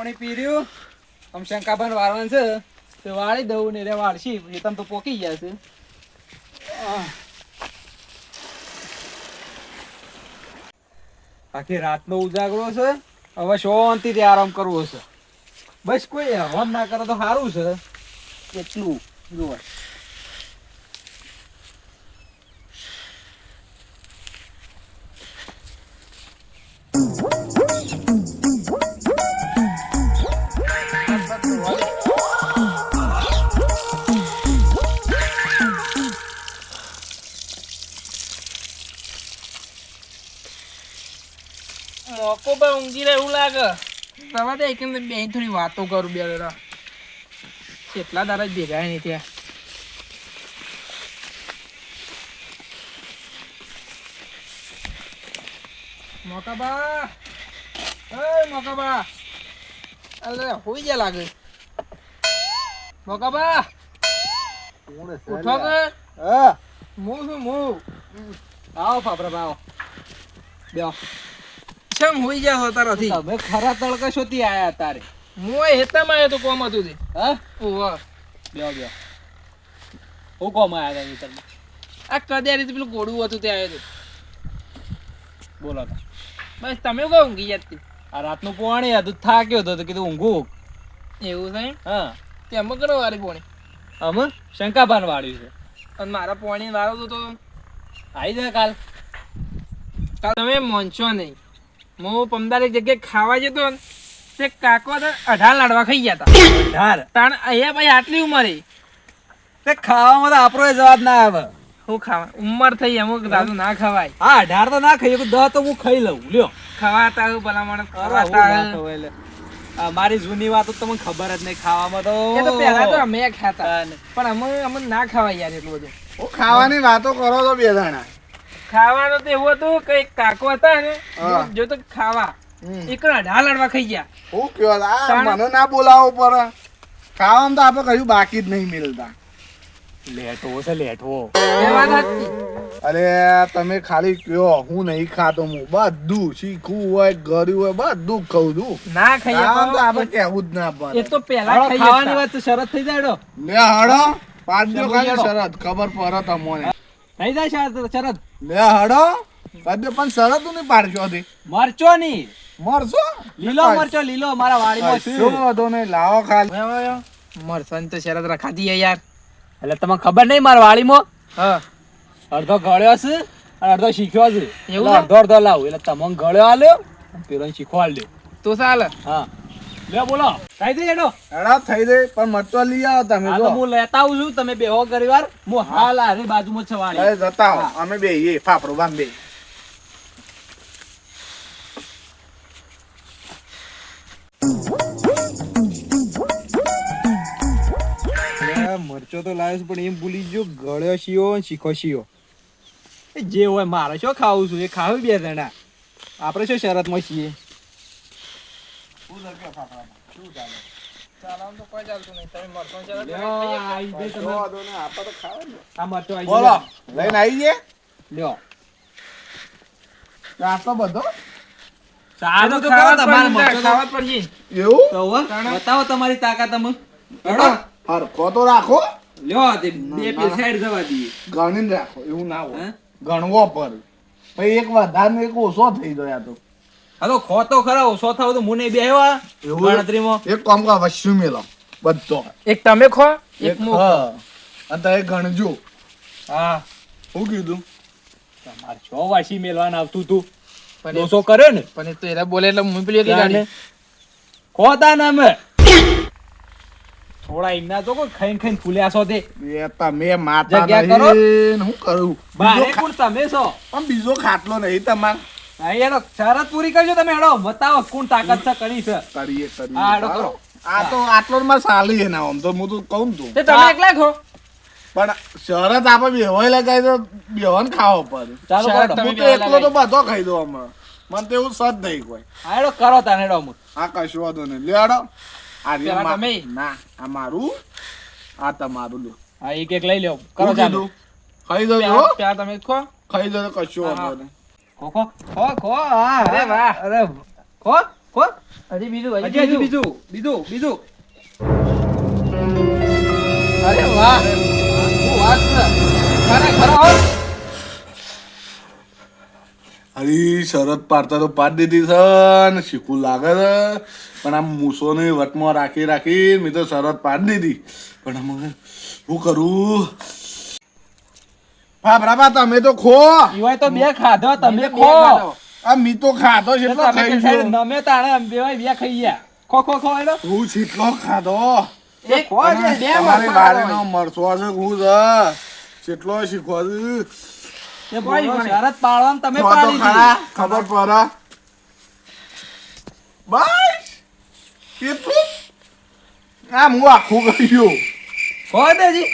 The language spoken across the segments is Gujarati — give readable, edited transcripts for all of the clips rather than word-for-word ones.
પાણી પી રહ્યું આમ શંકાભાન વાળવાનું છે તો વાળી દઉં ને રે વાળશી એ તમ તો પોકી ગયા છે આખી રાતનો ઉજાગરો છે હવે શાંતિથી આરામ કરવો છે બસ કોઈ હવાન ના કરે તો સારું છે એટલું જુઓ મોકો પર ઊંઘી રહે એવું લાગે સવા દે કે બે થોડી વાતો કરું બે જરા કેટલા દાડા ભેગા નહીં થયા મોકાબા મોકાબા અરે હોઈ ગયા લાગે મોકાબા ઉઠો કે હું છું આવો ફાફરા આવો બેહો કેમ હોઈ ગયા હતા નથી તમે ખરા તડકા શોધી આયા તારે હું હેતામાં આવ્યો તો કોમ હતું તે હા ઓવા બેહો બેહો હું કોમ આયા હતા તમે આ કદ્યા રીતે પેલું ગોળું હતું તે આવ્યો બોલો તો બસ તમે કહો ઊંઘી જતી આ રાતનું પાણી હતું થાક્યો હતો તો કીધું ઊંઘું એવું થાય હા તેમાં કરો વારી પોણી અમે શંકાભાન વાળ્યું છે અને મારા પોણી વાળો તો આવી જાય કાલ તમે મોનશો નહીં હું પમદાર એક જગ્યાએ ખાવા જતો ને તે કાકો 18 લાડવા ખાઈ ગયા હતા ઢાર તાણ અહીંયા ભાઈ આટલી ઉંમરે તે ખાવામાં તો આપણો જવાબ ના આવે હું ખાવા ઉંમર થઈ અમુક દાદુ ના ખવાય હા ઢાર તો ના ખાઈ 10 તો હું ખાઈ લઉં લ્યો ખવાતા ભલા માણસ ખવાતા મારી જૂની વાતો તમને ખબર જ નહીં ખાવામાં તો એ તો પહેલા તો અમે ખાતા પણ અમે ના ખવાય યાર એટલું બધું ખાવાની વાતો કરો તો બે જણા ખાવાનું તો એવું હતું કે એક કાકો હતા ને જો તો ખાવા એક 18 લાડવા ખાઈ ગયા હું કયો આ મને ના બોલાવો પર ખાવામાં તો આપણે કશું બાકી જ નહીં મિલતા લેટવો છે લેટવો એ વાત હતી અરે તમે ખાલી કયો હું નહીં ખાતો હું બધું શીખવું હોય ગળ્યું હોય બધું ખાઉં છું ના ખાઈએ ખાવાનું તો આપણે કહેવું જ ના એ પડે તો પહેલા ખાઈ ખાવાની વાત તો શરત થઈ જાય લે હડો પાડજો ખાલી શરત ખબર પડે તમને થઈ જાય શરત લે હડો કદે પણ શરત નહીં પાડશો હતી મરચો ની મરશો લીલો મરચો લીલો મારા વાડીમાં છે શું વાંધો નહીં લાવો ખાલી મરસન તો શરત રખાતી યાર એટલે તમને ખબર નહીં મારા વાડીમાં હા અડધો ગળ્યો છે અને અડધો શીખ્યો છે એવું એટલે અડધો લાવ એટલે તમને ગળ્યો આલ્યો પેલો શીખવાડ્યો તો ચાલે હા લે બોલો થઈ દે એડો હેડા થઈ દે પણ મરચો લઈ આવો તમે આ જો તો હું લેતા આવું છું તમે બેહો ઘણીવાર હું હાલ આરી બાજુમાં જ છે વાડી એ જતા હો અમે બે એ ફાફડો બાંધે મરચો તો લાવ્યો પણ એમ ભૂલી ગયો ગળ્યો શીયો અને શીખો શીયો જે હોય મારે શું ખાવું છું એ ખાવું બે જણા આપણે શું શરતમાં છીએ આ મરચો આવી બોલો લઈને આવી જે લ્યો નાસ્તો બધો સારું તો કરો તમારે મરચો તો ખાવા પડશે એવું તો હવે બતાવો તમારી તાકાત તમે હેડો હરખો તો રાખો લ્યો તે બે પેલ સાઈડ જવા દઈએ ગણીને રાખો એવું ના હોય હે? ગણવો પર પછી એક વધારે ને એક ઓછો થઈ ગયો તો હા તો ખો તો ખરા ઓછો થાવ તો મુને બે આવ્યા એવું? ગણતરીમાં એક કામ કા વસ્તુ મેલો બધો એક તમે ખો એક એક મુ હા અને તમે ગણજો હા શું કીધું તમારે છો વાસી મેલવાના આવતું તું પણ દોસો કરે ને પણ એ તો એરા બોલે એટલે હું પેલી ગાડી ખોતા ના અમે થોડા એમના તો કોઈ ખાઈને ખાઈને ફૂલ્યા છો તે એ તમે માતા જગ્યા કરો. નહીં હું કરું બારે બીજો કોણ તમે છો પણ બીજો ખાટલો નહીં તમાર હા હેડો શરત પૂરી કરજો તમે હેડો બતાવો કોણ તાકાત છે કરી છે કરીએ હા, હેડો કરો. આ તો આટલો જ માં સાલી એના આમ તો હું તો કહું તું તે તમે એકલા ખો પણ શરત આપણે બેહોય લગાવી તો બેહોન ખાવો પડે ચાલો શરત કરો તમે હું તો એકલો તો બધો ખાઈ દઉં હમણાં મને તો એવું સજ નહીં કોઈ હા હેડો કરો તાને હેડો અમુક આ કશું વાંધો નહીં લેડો આ રહ્યો પેલા મા- તમે? ના આ મારું આ તમારું લ્યો હા એક એક લઈ લ્યો કરો શું ચાલો કીધું? ખાઈ દો પ્યા તમે ખો ખાઈ દો તો કશું હા, વાંધો નહીં ખો ખો ખો ખો હા અરે વાહ. અરે ખો હો હજી બીજું હજી બીજું અરે વાહ શું વાત છે ખરેખર હો અરે શરત પાડતા તો પાડી દીધી છે ને શીખવું લાગે છે પણ આમ મૂસોને વટમાં રાખી મેં તો શરત પાડી દીધી પણ આમ શું કરું બરાબર તમે તો ખો ઈવાય તો બે ખાધો તમે બે ખો ખાધો. આ મી તો ખાધો છે એટલો તમે ખાઈ કે ગયો નમે તાણે અમે બેવાય બે ખાઈ ગયા ખો એનો હું છેટલો ખાધો એક ખો છે, બે તમારી મરચાં બારીનો હોય. મરચો છે હું છે કેટલો શીખવા છે એ બોલો શરત પાડવાનું તમે ખો તો પાડી ખરા દીધી. ખબર પડે બસ કેટલું આમ હું આખું ગયું ખો દેજી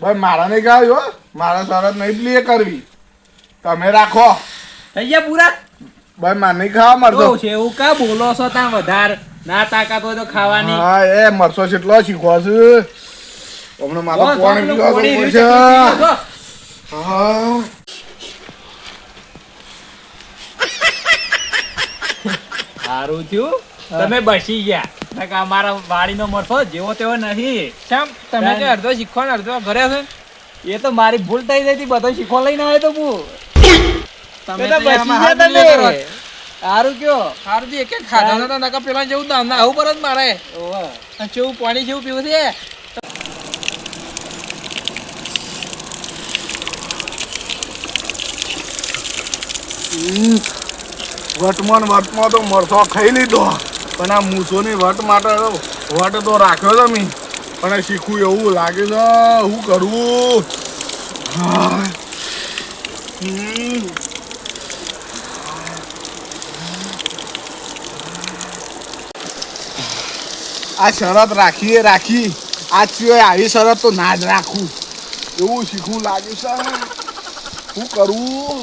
ભાઈ મારા નહીં ખાવ્યો મારા શરત નહીં પ્લે કરવી તમે રાખો થઈ ગયા પૂરા ભાઈ મારે નહીં ખાવા મરચો તો છે એવું કા બોલો છો તાં વધાર ના તાકાત હોય તો ખાવાની હા એ મરચો કેટલો શીખવા છે હમણાં મારો જો, પાણી જો, પીવા પોણી જવું રીતે પડશે પી જો. હા સારું થયું તમે બસી ગયા નકર અમારા વાડીનો મરસો જેવો તેવો નહીં ચમ તમે કે અડધો શીખો ને અડધો ઘરે છે એ તો મારી ભૂલ થઈ ગઈ હતી બધો શીખો લઈને આવ્યો તો હું તમે એ તો તો બસી આમાં ગયા હાથ નહીં કરો. તમે સારું કયો હારું એક એક ખાધો નતો નકર પેલા જેવું ના આવું પર જ મારે ઓવે. આ જેવું પાણી જેવું પીવું છે વટમાં તો મરચો ખાઈ લીધો પણ આ મૂસોની વટ માટે વટ તો રાખ્યો તો મેં પણ શીખવું એવું લાગે છે શું કરવું હા. આ શરત રાખી આ સિવાય આવી શરત તો ના જ રાખું એવું શીખવું લાગ્યું છે શું કરવું